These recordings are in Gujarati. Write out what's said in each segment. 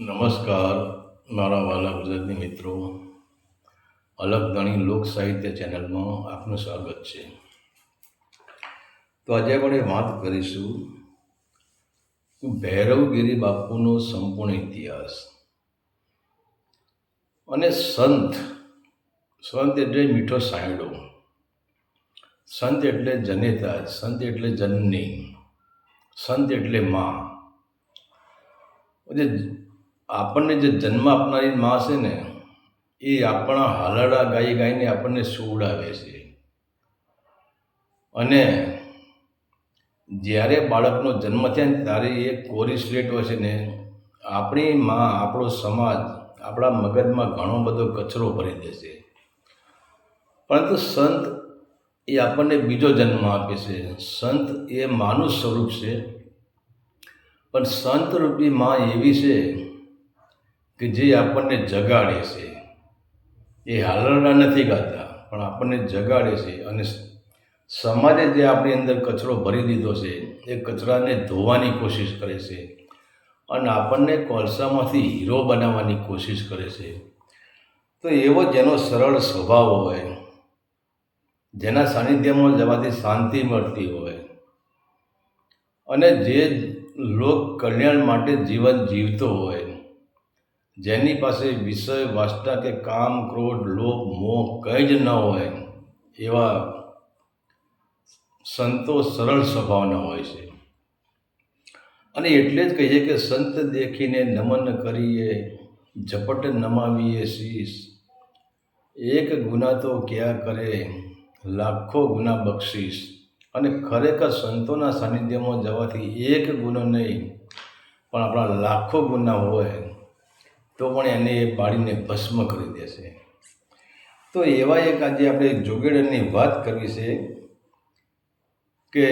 નમસ્કાર મારા વાલા ગુજરાતી મિત્રો. અલગ ધણી લોક સાહિત્ય ચેનલમાં આપનું સ્વાગત છે. તો આજે આપણે વાત કરીશું ભૈરવગીરી બાપુનો સંપૂર્ણ ઇતિહાસ. અને સંત સંત એટલે મીઠો સાયડો, સંત એટલે જનેતા, સંત એટલે જનની, સંત એટલે માં. એટલે આપણને જે જન્મ આપનારી માં છે ને, એ આપણા હાલરડા ગાઈ ગાઈને આપણને સુવડાવે છે. અને જ્યારે બાળકનો જન્મ થાય ને ત્યારે એ કોરી સ્લેટ હોય છે ને, આપણી માં, આપણો સમાજ આપણા મગજમાં ઘણો બધો કચરો ભરી દે છે. પરંતુ સંત એ આપણને બીજો જન્મ આપે છે. સંત એ માનું સ્વરૂપ છે, પણ સંત રૂપી માં એવી છે કે જે આપણને જગાડે છે. એ હાલરડા નથી ગાતા, પણ આપણને જગાડે છે. અને સમાજે જે આપણી અંદર કચરો ભરી દીધો છે, એ કચરાને ધોવાની કોશિશ કરે છે અને આપણને કોલસામાંથી હીરો બનાવવાની કોશિશ કરે છે. તો એવો જેનો સરળ સ્વભાવ હોય, જેના સાનિધ્યમાં જવાથી શાંતિ મળતી હોય, અને જે લોક કલ્યાણ માટે જીવન જીવતો હોય, જેની પાસે વિષય વાસના કે કામ, ક્રોધ, લોભ, મોહ કંઈ જ ન હોય, એવા સંતો સરળ સ્વભાવના હોય છે. અને એટલે જ કહીએ કે સંત દેખીને નમન કરીએ, ઝપટ નમાવીએ શીશ. એક ગુના તો ક્યાં કરે, લાખો ગુના બક્ષીશ. અને ખરેખર સંતોના સાનિધ્યમાં જવાથી એક ગુનો નહીં, પણ આપણા લાખો ગુના હોય તો પણ એને એ બાળીને ભસ્મ કરી દેશે. તો એવા એક આજે આપણે જોગેડની વાત કરવી છે કે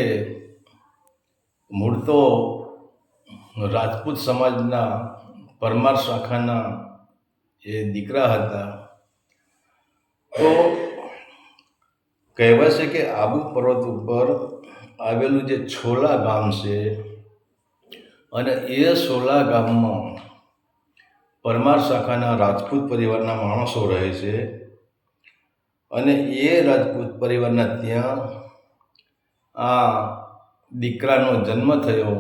મૂળ તો રાજપૂત સમાજના પરમાર શાખાના એ દીકરા હતા. તો કહેવાય છે કે આબુ પર્વત ઉપર આવેલું જે છોલા ગામ છે, અને એ છોલા ગામમાં પરમાર શાખાના રાજપૂત પરિવારના માણસો રહે છે. અને એ રાજપૂત પરિવારના ત્યાં આ દીકરાનો જન્મ થયો,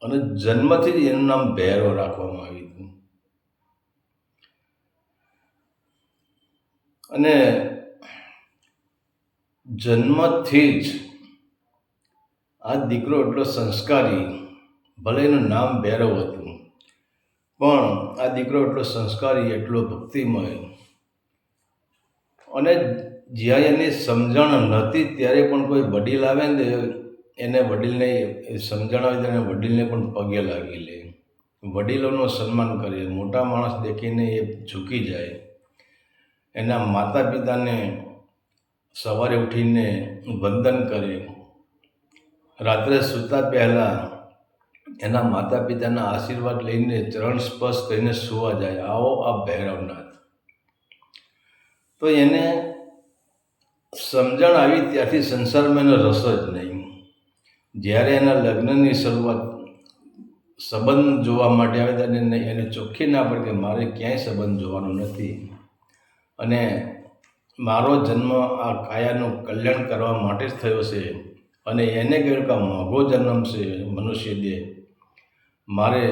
અને જન્મથી જ એનું નામ ભૈરવ રાખવામાં આવ્યું હતું. અને જન્મથી જ આ દીકરો એટલો સંસ્કારી, ભલે એનું નામ ભૈરવ હતું, પણ આ દીકરો એટલો સંસ્કારી, એટલો ભક્તિમય. અને જ્યારે એની સમજણ નહોતી ત્યારે પણ કોઈ વડીલ આવે ને, એને વડીલને સમજણ આવે ત્યારે વડીલને પણ પગે લાગી લે, વડીલોનું સન્માન કરે, મોટા માણસ દેખીને એ ઝૂકી જાય. એના માતા પિતાને સવારે ઉઠીને વંદન કરે, રાત્રે સૂતા પહેલાં એના માતા પિતાના આશીર્વાદ લઈને ચરણ સ્પર્શ કરીને સુવા જાય. આવો આ ભૈરવનાથ. તો એને સમજણ આવી ત્યારથી સંસારમાં એનો રસ જ નહીં. જ્યારે એના લગ્નની શરૂઆત સંબંધ જોવા માટે આવે ત્યારે એને ચોખ્ખી ના પડે કે મારે ક્યાંય સંબંધ જોવાનો નથી, અને મારો જન્મ આ કાયાનું કલ્યાણ કરવા માટે જ થયો છે. અને એને કહ્યું કે મોંઘો જન્મ છે મનુષ્ય દેહ, મારે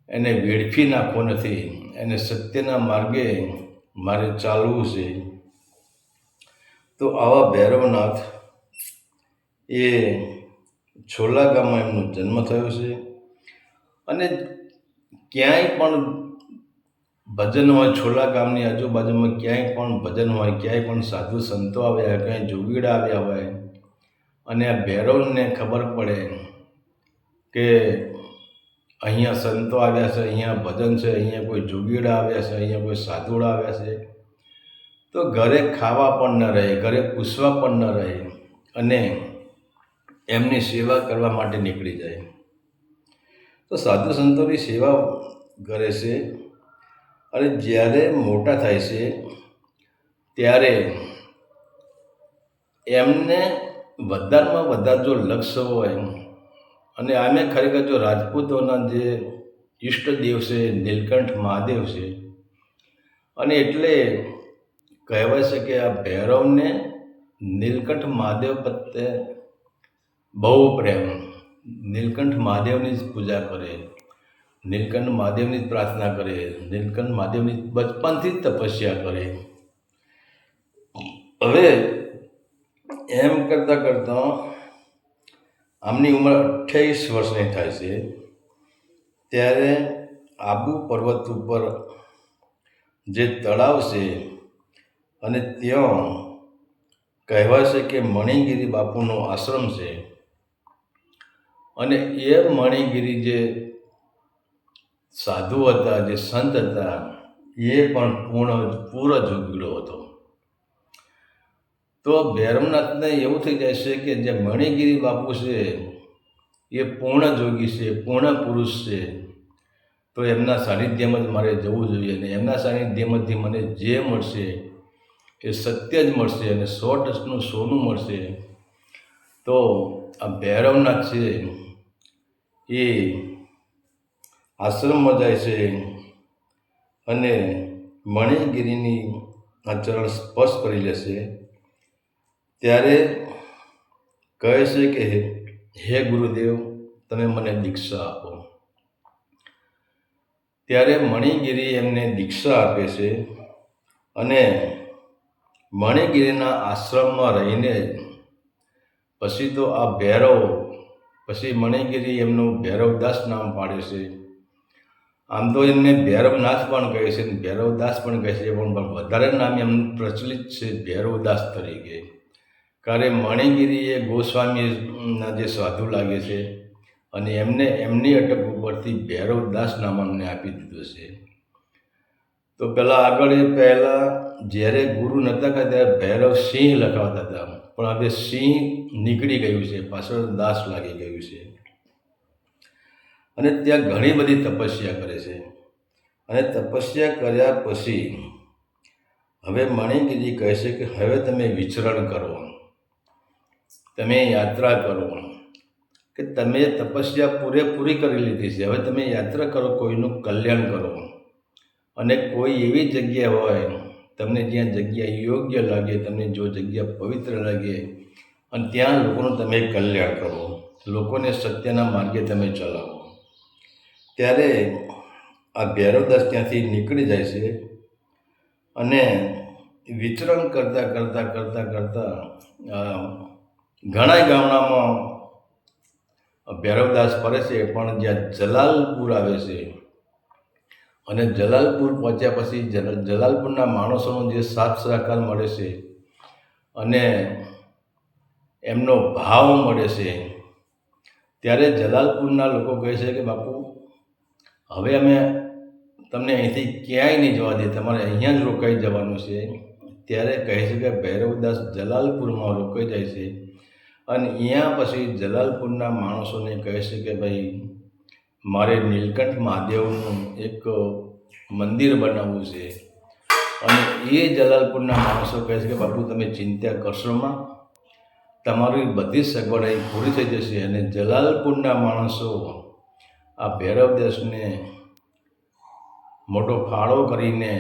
એને વેડફી નાખવો નથી, એને સત્યના માર્ગે મારે ચાલવું છે. તો આવા ભૈરવનાથ એ છોલા ગામમાં એમનો જન્મ થયો છે. અને ક્યાંય પણ ભજન હોય, છોલા ગામની આજુબાજુમાં ક્યાંય પણ ભજન હોય, ક્યાંય પણ સાધુ સંતો આવ્યા હોય, ક્યાંય જોગીડા આવ્યા હોય, અને આ ભૈરવને ખબર પડે કે અહીંયા સંતો આવ્યા છે, અહીંયા ભજન છે, અહીંયા કોઈ જોગીડા આવ્યા છે, અહીંયા કોઈ સાધુડા આવ્યા છે, તો ઘરે ખાવા પણ ન રહે, ઘરે પૂછવા પણ ન રહે, અને એમની સેવા કરવા માટે નીકળી જાય. તો સાધુ સંતોની સેવા કરે છે. અને જ્યારે મોટા થાય છે ત્યારે એમને વધારેમાં વધારે જો લક્ષ્ય હોય, અને આમે ખરેખર જો રાજપૂતોના જે ઈષ્ટદેવ છે નીલકંઠ મહાદેવ છે. અને એટલે કહેવાય છે કે આ ભૈરવને નીલકંઠ મહાદેવ પ્રત્યે બહુ પ્રેમ. નીલકંઠ મહાદેવની જ પૂજા કરે, નીલકંઠ મહાદેવની જ પ્રાર્થના કરે, નીલકંઠ મહાદેવની બચપનથી જ તપસ્યા કરે. હવે એમ કરતાં કરતાં આમની ઉંમર 28 વર્ષની થાય છે ત્યારે આબુ પર્વત ઉપર જે તળાવ છે અને ત્યાં કહેવાય છે કે મણિગિરી બાપુનો આશ્રમ છે. અને એ મણિગિરી જે સાધુ હતા, જે સંત હતા, એ પણ પૂરો જોગીડો હતો. તો ભૈરવનાથને એવું થઈ જાય છે કે જે મણિગિરી બાપુ છે એ પૂર્ણ જોગી છે, પૂર્ણ પુરુષ છે. તો એમના સાનિધ્યમાં જ મારે જવું જોઈએ અને એમના સાનિધ્યમાંથી મને જે મળશે એ સત્ય જ મળશે અને 100% સોનું મળશે. તો આ ભૈરવનાથ છે એ આશ્રમમાં જાય છે અને મણિગિરીની આ ચરણ સ્પર્શ કરી લેશે. ત્યારે કહે છે કે હે ગુરુદેવ, તમે મને દીક્ષા આપો. ત્યારે મણિગિરી એમને દીક્ષા આપે છે અને મણિગિરીના આશ્રમમાં રહીને પછી તો આ ભૈરવ, પછી મણિગિરી એમનું ભૈરવદાસ નામ પાડે છે. આમ તો એમને ભૈરવનાથ પણ કહે છે, ભૈરવદાસ પણ કહે છે, પણ વધારે નામ એમનું પ્રચલિત છે ભૈરવદાસ તરીકે. કારણ મણિગિરી એ ગોસ્વામીના જે સાધુ લાગે છે અને એમને એમની અટક ઉપરથી ભૈરવદાસ નામ અમને આપી દીધું છે. તો પહેલાં જ્યારે ગુરુ નહોતા કરતા ત્યારે ભૈરવ સિંહ લખાવતા હતા, પણ હવે સિંહ નીકળી ગયું છે, પાછળ દાસ લાગી ગયું છે. અને ત્યાં ઘણી બધી તપસ્યા કરે છે. અને તપસ્યા કર્યા પછી હવે મણિગિરી કહે છે કે હવે તમે વિચરણ કરો, તમે યાત્રા કરો, કે તમે તપસ્યા પૂરેપૂરી કરી લીધી છે, હવે તમે યાત્રા કરો, કોઈનું કલ્યાણ કરો. અને કોઈ એવી જગ્યા હોય તમને જ્યાં જગ્યા યોગ્ય લાગે, તમને જો જગ્યા પવિત્ર લાગે અને ત્યાં લોકોનું તમે કલ્યાણ કરો, લોકોને સત્યના માર્ગે તમે ચલાવો. ત્યારે આ ભૈરવદાસ ત્યાંથી નીકળી જાય છે અને વિચરણ કરતાં ઘણા ગામડામાં ભૈરવદાસ ફરે છે. પણ જ્યાં જલાલપુર આવે છે અને જલાલપુર પહોંચ્યા પછી જલાલપુરના માણસોનો જે સાથ સહકાર મળે છે અને એમનો ભાવ મળે છે, ત્યારે જલાલપુરના લોકો કહે છે કે બાપુ, હવે અમે તમને અહીંથી ક્યાંય નહીં જવા દે, તમારે અહીંયા જ રોકાઈ જવાનું છે. ત્યારે કહે છે કે ભૈરવદાસ જલાલપુરમાં રોકાઈ જાય છે અને અહીંયા પછી જલાલપુરના માણસોને કહે છે કે ભાઈ, મારે નીલકંઠ મહાદેવનું એક મંદિર બનાવવું છે. અને એ જલાલપુરના માણસો કહે છે કે બાપુ, તમે ચિંતા કરશોમાં, તમારી બધી સગવડ અહીં પૂરી થઈ જશે. અને જલાલપુરના માણસો આ ભૈરવદાસને મોટો ફાળો કરીને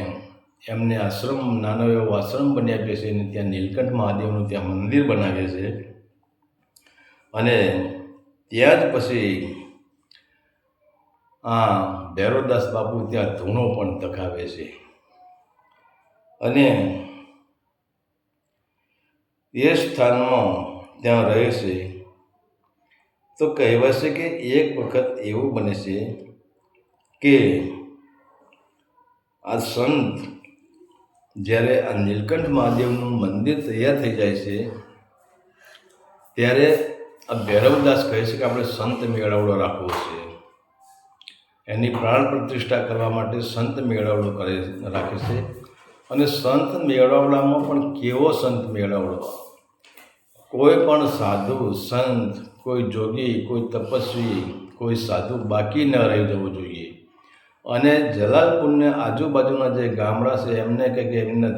એમને આશ્રમ, નાનો એવો આશ્રમ બની આપે છે અને ત્યાં નીલકંઠ મહાદેવનું ત્યાં મંદિર બનાવે છે. અને ત્યાં જ પછી આ ભૈરવદાસ બાપુ ત્યાં ધૂણો પણ તખાવે છે. અને એ સ્થાનમાં ત્યાં રહે છે. તો કહેવાય છે કે એક વખત એવું બને છે કે આ સંત જ્યારે આ નીલકંઠ મહાદેવનું મંદિર તૈયાર થઈ જાય છે ત્યારે આ ભૈરવદાસ કહે છે કે આપણે સંત મેળાવડો રાખવો છે. એની પ્રાણ પ્રતિષ્ઠા કરવા માટે સંત મેળાવડો રાખે છે. અને સંત મેળાવડામાં પણ કેવો સંત મેળાવડો, કોઈ પણ સાધુ સંત, કોઈ જોગી, કોઈ તપસ્વી, કોઈ સાધુ બાકી ન રહી જવું જોઈએ. અને જલાલપુરને આજુબાજુના જે ગામડા છે એમને કે એમને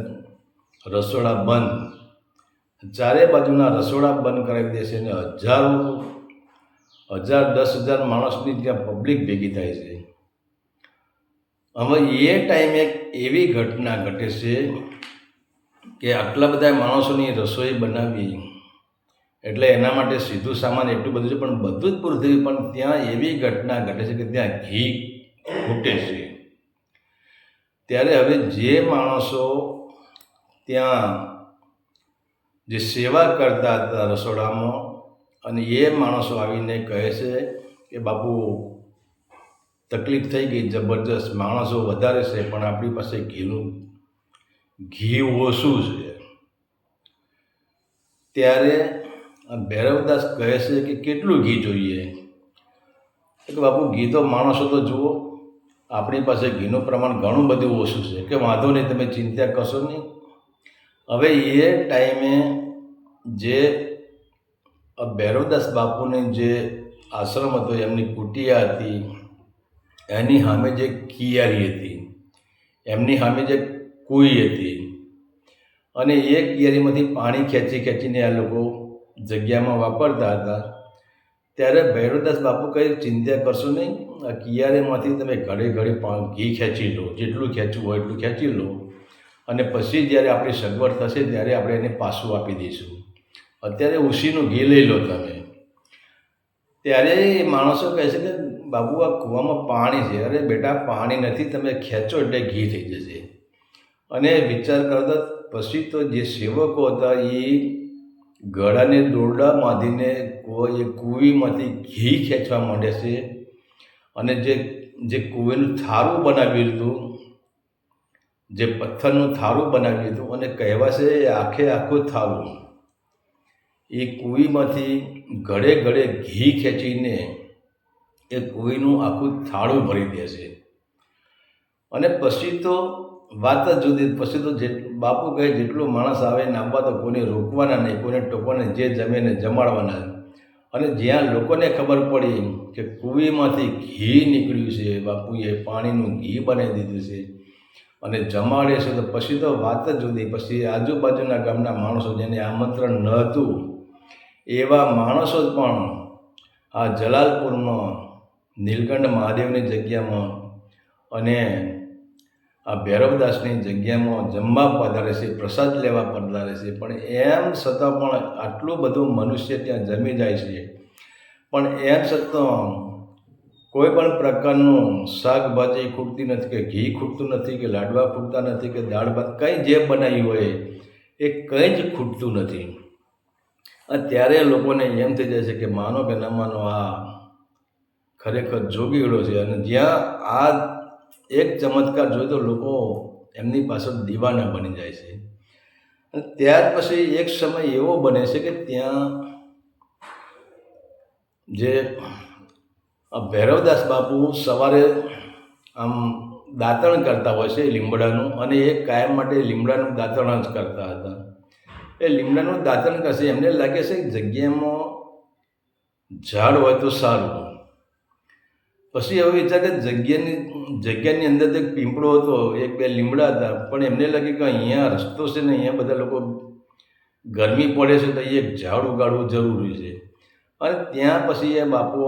રસોડા બંધ, ચારે બાજુના રસોડા બંધ કરાવી દેશે અને હજારો, 10,000 માણસની ત્યાં પબ્લિક ભેગી થાય છે. હવે એ ટાઈમે એક એવી ઘટના ઘટે છે કે આટલા બધા માણસોની રસોઈ બનાવી એટલે એના માટે સીધું સામાન એટલું બધું છે, પણ બધું જ પૂરું થયું, પણ ત્યાં એવી ઘટના ઘટે છે કે ત્યાં ઘી ખૂટે છે. ત્યારે હવે જે માણસો ત્યાં જે સેવા કરતા હતા રસોડામાં, અને એ માણસો આવીને કહે છે કે બાપુ તકલીફ થઈ ગઈ જબરજસ્ત, માણસો વધારે છે પણ આપણી પાસે ઘી ઓછું છે. ત્યારે ભૈરવદાસ કહે છે કે કેટલું ઘી જોઈએ? કે બાપુ ઘી તો માણસો તો જુઓ, આપણી પાસે ઘીનું પ્રમાણ ઘણું બધું ઓછું છે. કે વાંધો નહીં, તમે ચિંતા કરશો નહીં. હવે એ ટાઈમે જે ભૈરવદાસ બાપુની જે આશ્રમ હતો, એમની કુટિયા હતી, એની સામે જે કિયારી હતી, એમની સામે જે કુઈ હતી, અને એ કિયારીમાંથી પાણી ખેંચીને આ લોકો જગ્યામાં વાપરતા હતા. ત્યારે ભૈરવદાસ બાપુ કહે ચિંતા કરશો નહીં, આ કિયારીમાંથી તમે ઘડી ઘી ખેંચી લો, જેટલું ખેંચવું હોય એટલું ખેંચી લો, અને પછી જ્યારે આપણી સગવડ થશે ત્યારે આપણે એને પાછું આપી દઈશું. અત્યારે ઉસીનું ઘી લઈ લો તમે. ત્યારે એ માણસો કહે છે કે બાબુ આ કૂવામાં પાણી છે. અરે બેટા, પાણી નથી, તમે ખેંચો એટલે ઘી થઈ જશે. અને વિચાર કરતા પછી તો જે સેવકો હતા એ ગળાને દોરડા બાંધીને એ કૂવીમાંથી ઘી ખેંચવા માંડે છે. અને જે કૂવીનું થારું બનાવ્યું હતું, જે પથ્થરનું થારું બનાવ્યું હતું, અને કહેવાશે આખું થારું એ કૂવીમાંથી ઘડે ઘી ખેંચીને એ કૂવીનું આખું થાળું ભરી દેશે. અને પછી તો વાત જ જુદી. પછી તો બાપુ કહે જેટલું માણસ આવે ને આવવા તો કોઈને રોકવાના નહીં, કોઈને ટોકવાના, જે જમે ને જમાડવાના. અને જ્યાં લોકોને ખબર પડી કે કૂવીમાંથી ઘી નીકળ્યું છે, બાપુએ પાણીનું ઘી બનાવી દીધું છે અને જમાડે છે, તો પછી તો વાત જ જુદી. પછી આજુબાજુના ગામના માણસો જેને આમંત્રણ ન હતું એવા માણસો જ પણ આ જલાલપુરમાં નીલકંઠ મહાદેવની જગ્યામાં અને આ ભૈરવદાસની જગ્યામાં જમવા પધારે છે, પ્રસાદ લેવા પધારે છે. પણ એમ છતાં પણ આટલું બધું મનુષ્ય ત્યાં જમી જાય છે, પણ એમ છતાં કોઈ પણ પ્રકારનું શાકભાજી ખૂટતી નથી, કે ઘી ખૂટતું નથી, કે લાડવા ખૂટતા નથી, કે દાળ ભાત કંઈ જે બનાવ્યું હોય એ કંઈ જ ખૂટતું નથી. ત્યારે લોકોને એમ થઈ જાય છે કે માનો કે ન માનો, આ ખરેખર જોગીડો છે. અને જ્યાં આ એક ચમત્કાર જોઈ તો લોકો એમની પાછળ દીવાના બની જાય છે. અને ત્યાર પછી એક સમય એવો બને છે કે ત્યાં જે ભૈરવદાસ બાપુ સવારે આમ દાંતણ કરતા હોય છે લીમડાનું, અને એ કાયમ માટે લીમડાનું દાંતણ જ કરતા હતા. એ લીમડાનું દાંતણ કરશે, એમને લાગે છે કે જગ્યામાં ઝાડ હોય તો સારું. પછી હવે વિચાર કે જગ્યાની અંદર એક પીંપળો હતો, એક બે લીમડા હતા, પણ એમને લાગે કે અહીંયા રસ્તો છે ને અહીંયા બધા લોકો ગરમી પડે છે તો એક ઝાડ ઉગાડવું જરૂરી છે. અને ત્યાં પછી એ બાપુ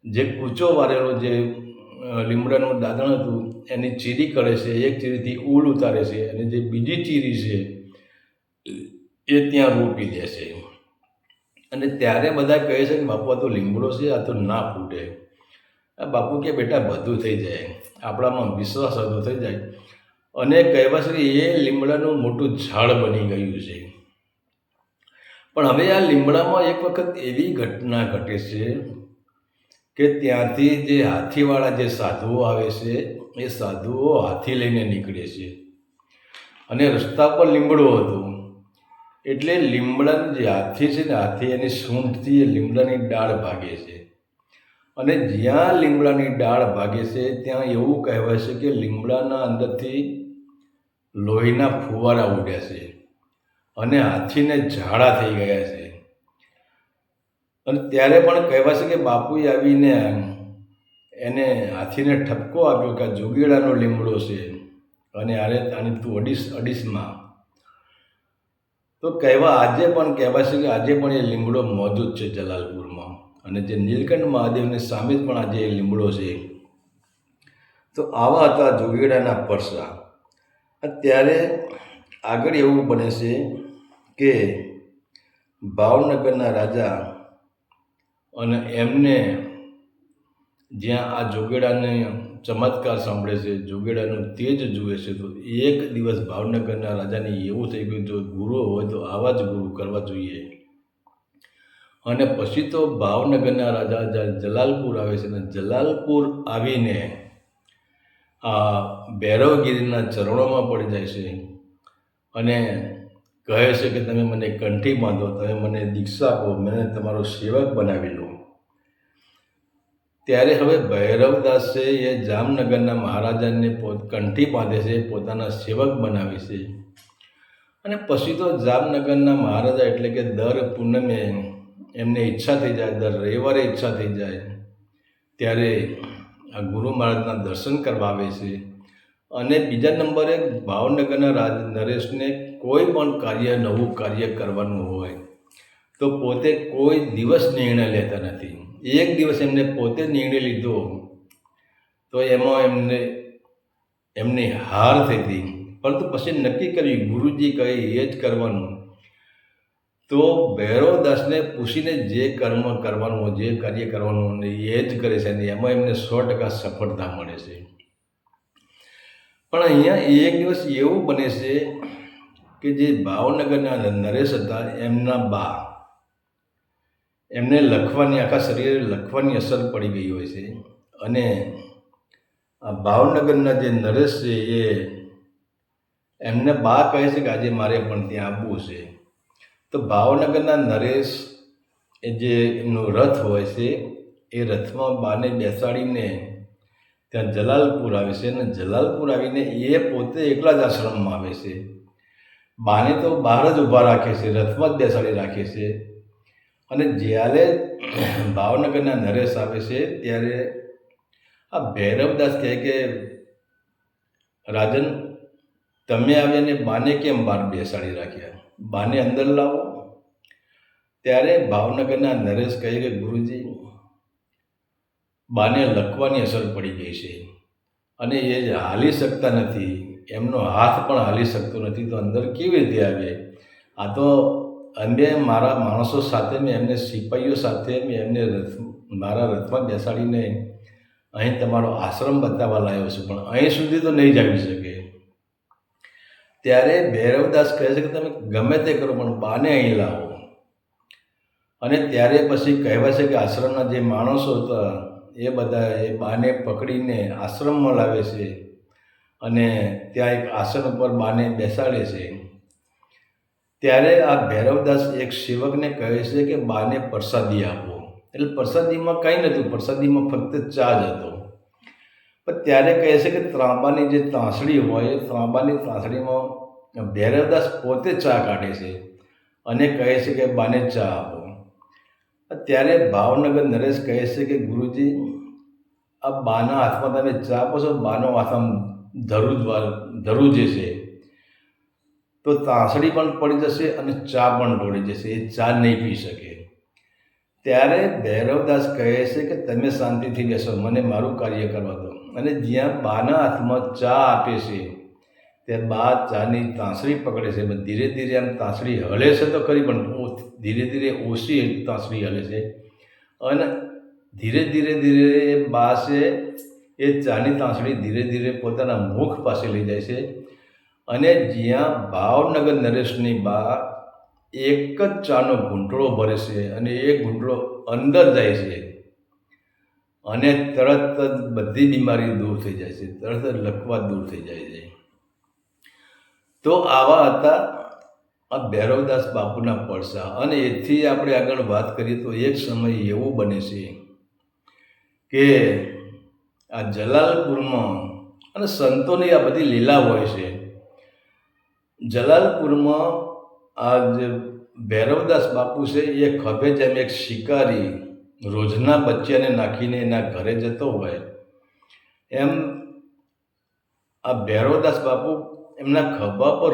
જે કૂચો વારેલો જે લીમડાનું દાંતણ હતું એની ચીરી કરે છે, એક ચીરીથી ઉલ ઉતારે છે, અને જે બીજી ચીરી છે એ ત્યાં રોપી દે છે. અને ત્યારે બધા કહે છે કે બાપુ આ તો લીમડો છે, આ તો ના ફૂટે. બાપુ કે બેટા બધું થઈ જાય, આપણામાં વિશ્વાસ હતો થઈ જાય. અને કહેવાય છે કે એ લીમડાનું મોટું ઝાડ બની ગયું છે. પણ હવે આ લીમડામાં એક વખત એવી ઘટના ઘટે છે કે ત્યાંથી જે હાથીવાળા જે સાધુઓ આવે છે એ સાધુઓ હાથી લઈને નીકળે છે, અને રસ્તા પર લીમડો હતો. એટલે લીમડાનું જે હાથી છે ને, હાથી એની સૂંઢથી એ લીમડાની ડાળ ભાગે છે. અને જ્યાં લીમડાની ડાળ ભાગે છે ત્યાં એવું કહેવાય છે કે લીમડાના અંદરથી લોહીના ફુવારા ઉડ્યા છે, અને હાથીને ઝાડા થઈ ગયા છે. અને ત્યારે પણ કહેવાય છે કે બાપુએ આવીને એને હાથીને ઠપકો આપ્યો કે આ જોગીડાનો લીમડો છે, અને આની તું અડીસમાં. તો આજે પણ કહેવાય છે કે આજે પણ એ લીમડો મોજૂદ છે જલાલપુરમાં. અને જે નીલકંઠ મહાદેવની સામે જ પણ આજે એ લીમડો છે. તો આવા હતા જોગીડાના પરસા. અત્યારે આગળ એવું બને છે કે ભાવનગરના રાજા અને એમને જ્યાં આ જોગેડાને ચમત્કાર સાંભળે છે, જોગેડાનું તેજ જુએ છે, તો એક દિવસ ભાવનગરના રાજાને એવું થઈ ગયું જો ગુરુ હોય તો આવા જ ગુરુ કરવા જોઈએ. અને પછી તો ભાવનગરના રાજા જ્યારે જલાલપુર આવે છે, ને જલાલપુર આવીને આ ભૈરવગીરીના ચરણોમાં પડી જાય છે અને કહે છે કે તમે મને કંઠી બાંધો, તમે મને દીક્ષા આપો, મને તમારો સેવક બનાવી લો. ત્યારે હવે ભૈરવદાસે એ જામનગરના મહારાજાને કંઠી બાંધે છે, પોતાના સેવક બનાવે છે. અને પછી તો જામનગરના મહારાજા એટલે કે દર પૂનમે એમને ઈચ્છા થઈ જાય, દર રવિવારે ઈચ્છા થઈ જાય ત્યારે આ ગુરુ મહારાજના દર્શન કરવા આવે છે. અને બીજા નંબરે ભાવનગરના નરેશને કોઈ પણ કાર્ય, નવું કાર્ય કરવાનું હોય તો પોતે કોઈ દિવસ નિર્ણય લેતા નથી. એક દિવસ એમને પોતે નિર્ણય લીધો તો એમાં એમની હાર થઈ હતી, પરંતુ પછી નક્કી કર્યું ગુરુજી કહે એ જ કરવાનું. તો ભૈરવદાસને પૂછીને જે કર્મ કરવાનું, જે કાર્ય કરવાનું એ જ કરે છે અને એમાં એમને 100% સફળતા મળે છે. પણ અહીંયા એક દિવસ એવું બને છે કે જે ભાવનગરના નરેશ હતા એમના બા, એમને લખવાની, આખા શરીરે લખવાની અસર પડી ગઈ હોય છે. અને આ ભાવનગરના જે નરેશ છે એ એમને બા કહે છે કે આજે મારે પણ ત્યાં આવવું છે. તો ભાવનગરના નરેશ એ જે એમનો રથ હોય છે એ રથમાં બાને બેસાડીને ત્યાં જલાલપુર આવે છે. અને જલાલપુર આવીને એ પોતે એકલા જ આશ્રમમાં આવે છે. બાને તો બહાર જ ઊભા રાખે છે, રથમાં જ બેસાડી રાખે છે. અને જ્યારે ભાવનગરના નરેશ આવે છે ત્યારે આ ભૈરવદાસ કહે કે રાજન, તમે આવીને બાને કેમ બહાર બેસાડી રાખ્યા, બાને અંદર લાવો. ત્યારે ભાવનગરના નરેશ કહે કે ગુરુજી, બાને લખવાની અસર પડી ગઈ છે અને એ હાલી શકતા નથી, એમનો હાથ પણ હાલી શકતો નથી, તો અંદર કેવી રીતે આવે? આ તો અન્ય મારા માણસો સાથે, મેં એમને સિપાહીઓ સાથે મેં એમને મારા રથમાં બેસાડીને અહીં તમારો આશ્રમ બતાવવા લાવ્યો છું, પણ અહીં સુધી તો નહીં જ આવી શકે. ત્યારે ભૈરવદાસ કહે છે કે તમે ગમે તે કરો પણ બાને અહીં લાવો. અને ત્યારે પછી કહેવાય છે કે આશ્રમના જે માણસો હતા એ બધા એ બાને પકડીને આશ્રમમાં લાવે છે અને ત્યાં એક આસન ઉપર બાને બેસાડે છે. ત્યારે આ ભૈરવદાસ એક સેવકને કહે છે કે બાને પ્રસાદી આપો. એટલે પ્રસાદીમાં કંઈ નહોતું, પ્રસાદીમાં ફક્ત ચા જ હતો. પણ ત્યારે કહે છે કે ત્રાંબાની જે તાંસળી હોય એ ત્રાંબાની તાંસળીમાં ભૈરવદાસ પોતે ચા કાઢે છે અને કહે છે કે બાને ચા આપો. ત્યારે ભાવનગર નરેશ કહે છે કે ગુરુજી, આ બાના હાથમાં તમે ચા આપો છો, બાનો હાથ આમ ધરુજે છે તો તાંસળી પણ પડી જશે અને ચા પણ ઢોળી જશે, એ ચા નહીં પી શકે. ત્યારે ભૈરવદાસ કહે છે કે તમે શાંતિથી બેસો, મને મારું કાર્ય કરવા દો. અને જ્યાં બાના હાથમાં ચા આપે છે ત્યાં બા ચાની તાંસળી પકડે છે. ધીરે ધીરે આમ તાંસળી હલે છે તો ખરી, પણ ધીરે ધીરે ઓછી તાંસળી હલે છે. અને ધીરે ધીરે બા છે એ ચાની તાંસળી ધીરે ધીરે પોતાના મુખ પાસે લઈ જાય છે. અને જ્યાં ભાવનગર નરેશની બા એક જ ચાનો ઘૂંટડો ભરે છે અને એ ઘૂંટડો અંદર જાય છે અને તરત જ બધી બીમારી દૂર થઈ જાય છે, તરત જ લકવા દૂર થઈ જાય છે. તો આવા હતા આ ભૈરવદાસ બાપુના પરસા. અને એથી આપણે આગળ વાત કરીએ તો એક સમય એવું બને છે કે આ જલાલપુરમાં, અને સંતોની આ બધી લીલા હોય છે, જલાલપુરમાં આ જે ભૈરવદાસ બાપુ છે એ ખભે જેમ એક શિકારી રોજના બચ્ચાને નાખીને એના ઘરે જતો હોય એમ આ ભૈરવદાસ બાપુ એમના ખભા પર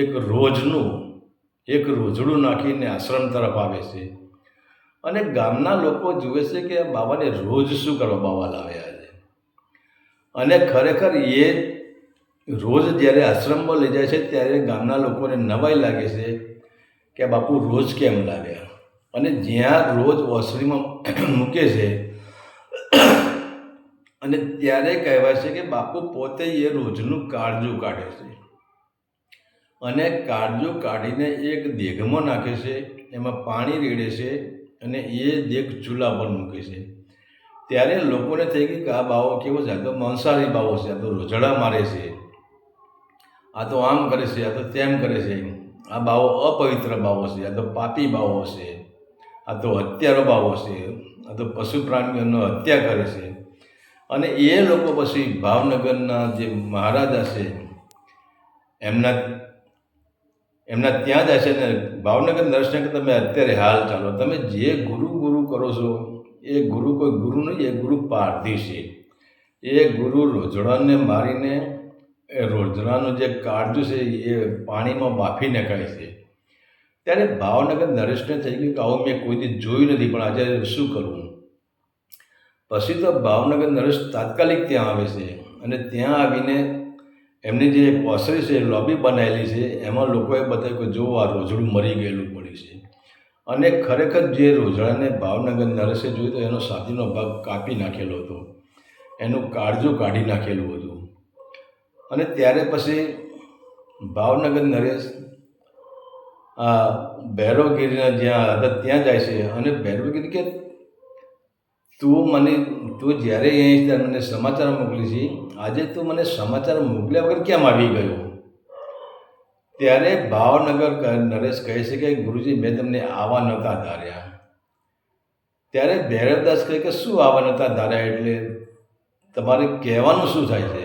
એક રોજડું નાખીને આશ્રમ તરફ આવે છે. અને ગામના લોકો જુએ છે કે આ બાબાને રોજ શું કરવા બાબા લાવ્યા છે. અને ખરેખર એ રોજ જ્યારે આશ્રમમાં લઈ જાય છે ત્યારે ગામના લોકોને નવાઈ લાગે છે કે બાપુ રોજ કેમ લાવ્યા. અને જ્યાં રોજ ઓસરીમાં મૂકે છે અને ત્યારે કહેવાય છે કે બાપુ પોતે એ રોજનું કાળજું કાઢે છે અને કાળજું કાઢીને એક દેગમાં નાખે છે, એમાં પાણી રેડે છે અને એ દેગ ચૂલા પર મૂકે છે. ત્યારે લોકોને થઈ ગયું કે આ બાવો કેવો છે, આ તો માંસાહારી બાવો છે, આ તો રોજડા મારે છે, આ તો આમ કરે છે, આ તો તેમ કરે છે, આ બાવો અપવિત્ર બાવો છે, આ તો પાપી બાવો છે, આ તો હત્યારો બાવો છે, આ તો પશુ પ્રાણીઓનો હત્યા કરે છે. અને એ લોકો પછી ભાવનગરના જે મહારાજા છે એમના ત્યાં જાય છે ને ભાવનગર દર્શન કે તમે અત્યારે હાલ ચાલો, તમે જે ગુરુ કરો છો એ ગુરુ કોઈ ગુરુ નહીં, એ ગુરુ પારધી છે. એ ગુરુ રોજડાને મારીને એ રોજડાનું જે કાળજું છે એ પાણીમાં બાફી નખાય છે. ત્યારે ભાવનગર નરેશને થઈ ગયું કે આવું મેં કોઈ દી જોયું નથી, પણ આજે શું કરવું. પછી તો ભાવનગર નરેશ તાત્કાલિક ત્યાં આવે છે અને ત્યાં આવીને એમની જે ઓસરી છે લોબી બનાવેલી છે એમાં લોકોએ બતાવ્યું કે જો આ રોજડું મરી ગયેલું પડ્યું છે. અને ખરેખર જે રોજડાને ભાવનગર નરેશે જોયું તો એનો છાતીનો ભાગ કાપી નાખેલો હતો, એનું કાળજું કાઢી નાખેલું હતું. અને ત્યારે પછી ભાવનગર નરેશ ભૈરવગીરીના જ્યાં હતા ત્યાં જાય છે અને ભૈરવગીરી કે તું જ્યારે અહીં મને સમાચાર મોકલી છે, આજે તું મને સમાચાર મોકલ્યા વગર કેમ આવી ગયો. ત્યારે ભાવનગર નરેશ કહે છે કે ગુરુજી મેં તમને આવા નહોતા ધાર્યા. ત્યારે ભૈરવદાસ કહે કે શું આવા નહોતા ધાર્યા, એટલે તમારે કહેવાનું શું થાય છે.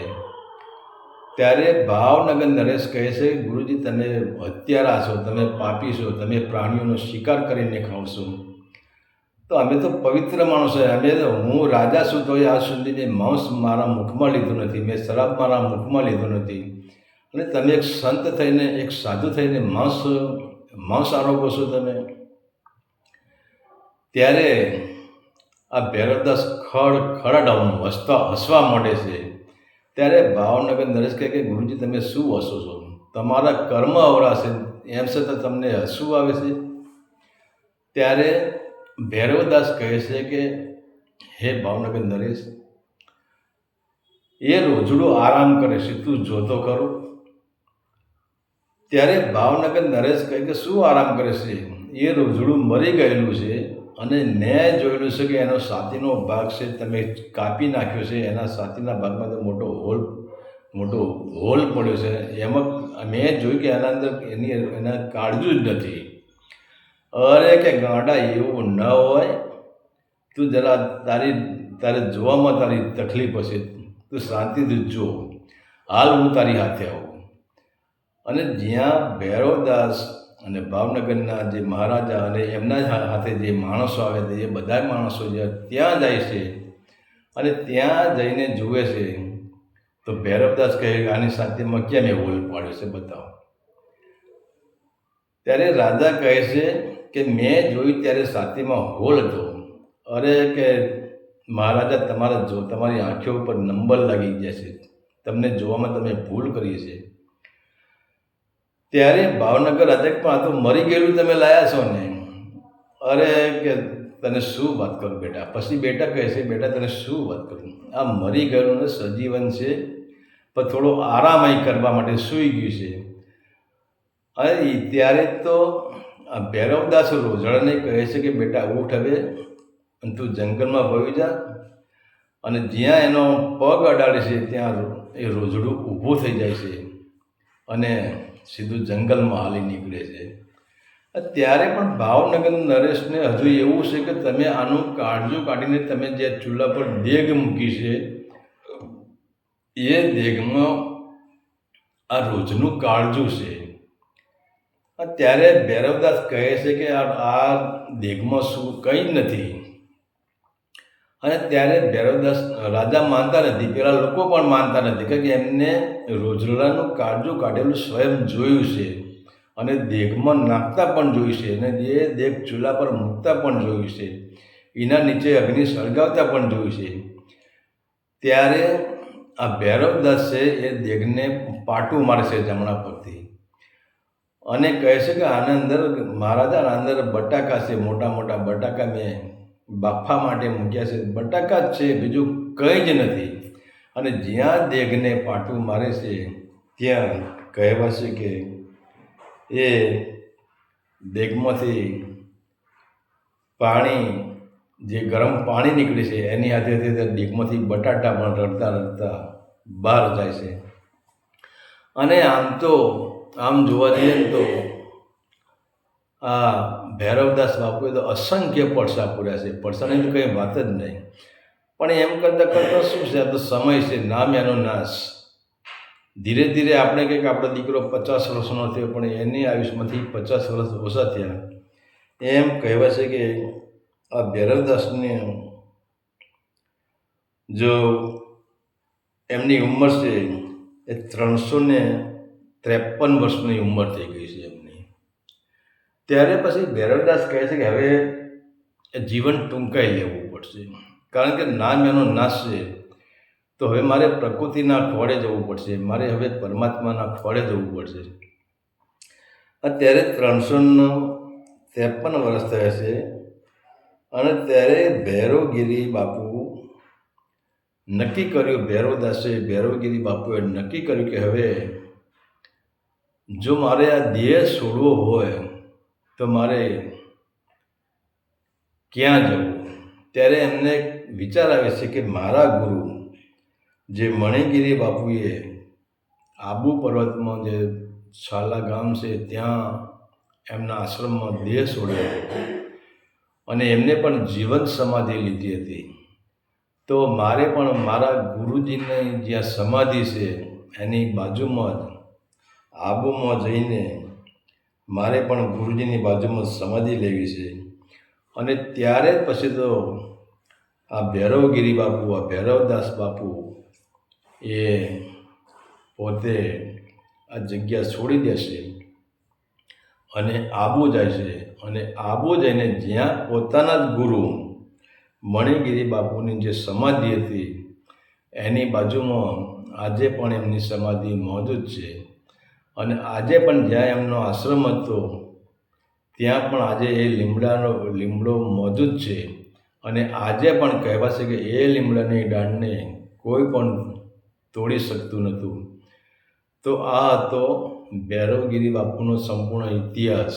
ત્યારે ભાવનગર નરેશ કહે છે ગુરુજી તમે હત્યારા છો, તમે પાપી છો, તમે પ્રાણીઓનો શિકાર કરીને ખાવ છો. તો અમે તો પવિત્ર માણસો, હું રાજા છું તો આજ સુધી મેં માંસ મારા મુખમાં લીધું નથી, મેં શરાબ મારા મુખમાં લીધું નથી, અને તમે એક સંત થઈને એક સાધુ થઈને માંસ આરોગો છો તમે. ત્યારે આ ભૈરવદાસ ખડાડાવું હસવા માંડે છે. ત્યારે ભાવનગર નરેશ કહે કે ગુરુજી તમે શું હસો છો, તમારા કર્મ અવરાશે એમ છતાં તમને હસવું આવે છે. ત્યારે ભૈરવદાસ કહે છે કે હે ભાવનગર નરેશ, એ રોજડું આરામ કરે છે, તું જોતો ખરો. ત્યારે ભાવનગર નરેશ કહે કે શું આરામ કરે છે, એ રોજડું મરી ગયેલું છે અને મેં જોયેલું છે કે એનો છાતીનો ભાગ છે તમે કાપી નાખ્યો છે, એના છાતીના ભાગમાં તો મોટો હોલ પડ્યો છે, એમાં મેં જોયું કે એના અંદર એના કાળજું જ નથી. અરે કે ગાંડા એવું ન હોય, તું જરા તારે જોવામાં તારી તકલીફ હશે, તું શાંતિથી જો, હાલ હું તારી હાથે આવું. અને જ્યાં ભૈરવદાસ અને ભાવનગરના જે મહારાજા અને એમના હાથે જે માણસો આવે છે એ બધા માણસો જે ત્યાં જાય છે અને ત્યાં જઈને જુએ છે તો ભૈરવદાસ કહે આની સાથેમાં કેમ એ હોલ પાડ્યો છે બતાવો. ત્યારે રાજા કહે છે કે મેં જોયું ત્યારે છાતીમાં હોલ હતો. અરે કે મહારાજા તમારી આંખો ઉપર નંબર લાગી ગયા છે, તમને જોવામાં તમે ભૂલ કરી છે. ત્યારે ભાવનગર રાજા પણ આ તો મરી ગયેલું તમે લાયા છો ને. અરે કે તને શું વાત કરું બેટા. પછી બેટા કહે છે બેટા તને શું વાત કરું, આ મરી ગયેલું ને સજીવન છે પણ થોડો આરામ અહીં કરવા માટે સૂઈ ગયું છે. અને ત્યારે તો આ ભૈરવદાસ રોજડાને કહે છે કે બેટા ઉઠ હવે અને તું જંગલમાં વહી જા, અને જ્યાં એનો પગ અડાડે છે ત્યાં એ રોજડું ઊભું થઈ જાય છે અને સીધું જંગલમાં હાલી નીકળે છે. ત્યારે પણ ભાવનગર નરેશને હજુ એવું છે કે તમે આનું કાળજું કાઢીને તમે જે ચૂલા પર દેગ મૂકી છે એ દેગમાં આ રોજનું કાળજું છે. ત્યારે ભૈરવદાસ કહે છે કે આ દેગમાં શું કંઈ નથી. અને ત્યારે ભૈરવદાસ રાજા માનતા નથી, પેલા લોકો પણ માનતા નથી, કારણ કે એમને રોજડાનું કાળજું કાઢેલું સ્વયં જોયું છે અને દેગમાં નાખતા પણ જોયું છે અને જે દેગ ચૂલા પર મૂકતા પણ જોયું છે, એના નીચે અગ્નિ સળગાવતા પણ જોયું છે. ત્યારે આ ભૈરવદાસ છે એ દેગને પાટું મારે છે જમણા પગથી અને કહે છે કે આના અંદર મહારાજા આના અંદર બટાકા છે, મોટા મોટા બટાકા મેં બાફા માટે મૂક્યા છે, બટાકા જ છે, બીજું કંઈ જ નથી. અને જ્યાં દેગને પાટું મારે છે ત્યાં કહેવાશે કે એ દેગમાંથી પાણી, જે ગરમ પાણી નીકળે છે એની હાથે દેગમાંથી બટાટા પણ રડતા રડતા બહાર જાય છે. અને આમ જોવા જઈએ ને તો આ ભૈરવદાસ બાપુએ તો અસંખ્ય પડસા પૂર્યા છે. પડસાની તો કંઈ વાત જ નહીં. પણ એમ કરતાં કરતાં શું છે, આ તો સમય છે, નામ એનો નાશ. ધીરે ધીરે આપણે કંઈક આપણો દીકરો 50 વર્ષનો થયો પણ એની આયુષ્યમાંથી 50 વર્ષ ઓછા થયા. એમ કહેવાય છે કે આ ભૈરવદાસને જો એમની ઉંમર છે એ 353 વર્ષની ઉંમર થઈ ગઈ છે એમની. ત્યારે પછી ભૈરવદાસ કહે છે કે હવે જીવન ટૂંકાઈ લેવું પડશે, કારણ કે નામ એનો નાશ છે. તો હવે મારે પ્રકૃતિના ખોળે જવું પડશે, મારે હવે પરમાત્માના ખોળે જવું પડશે. અત્યારે 353 વર્ષ થયા છે અને ત્યારે ભૈરવગીરી બાપુ નક્કી કર્યું, ભૈરવગીરી બાપુએ નક્કી કર્યું કે હવે જો મારે આ દેહ છોડવો હોય તો મારે ક્યાં જવું. ત્યારે એમને વિચાર આવે છે કે મારા ગુરુ જે મણિગીરી બાપુએ આબુ પર્વતમાં જે શાલા ગામ છે ત્યાં એમના આશ્રમમાં દેહ છોડ્યો અને એમને પણ જીવન સમાધિ લીધી હતી. તો મારે પણ મારા ગુરુજીની જ્યાં સમાધિ છે એની બાજુમાં જ આબુમાં જઈને મારે પણ ગુરુજીની બાજુમાં સમાધિ લેવી છે. અને ત્યારે પછી તો આ ભૈરવગીરી બાપુ, આ ભૈરવદાસ બાપુ એ પોતે આ જગ્યા છોડી દેશે અને આબુ જાય છે. અને આબુ જઈને જ્યાં પોતાના જ ગુરુ મણિગીરી બાપુની જે સમાધિ હતી એની બાજુમાં આજે પણ એમની સમાધિ મોજૂદ છે. અને આજે પણ જ્યાં એમનો આશ્રમ હતો ત્યાં પણ આજે એ લીમડો મોજૂદ છે. અને આજે પણ કહેવાશે કે એ લીમડાની ડાળને કોઈ પણ તોડી શકતું નહોતું. તો આ હતો ભૈરવગીરી બાપુનો સંપૂર્ણ ઇતિહાસ.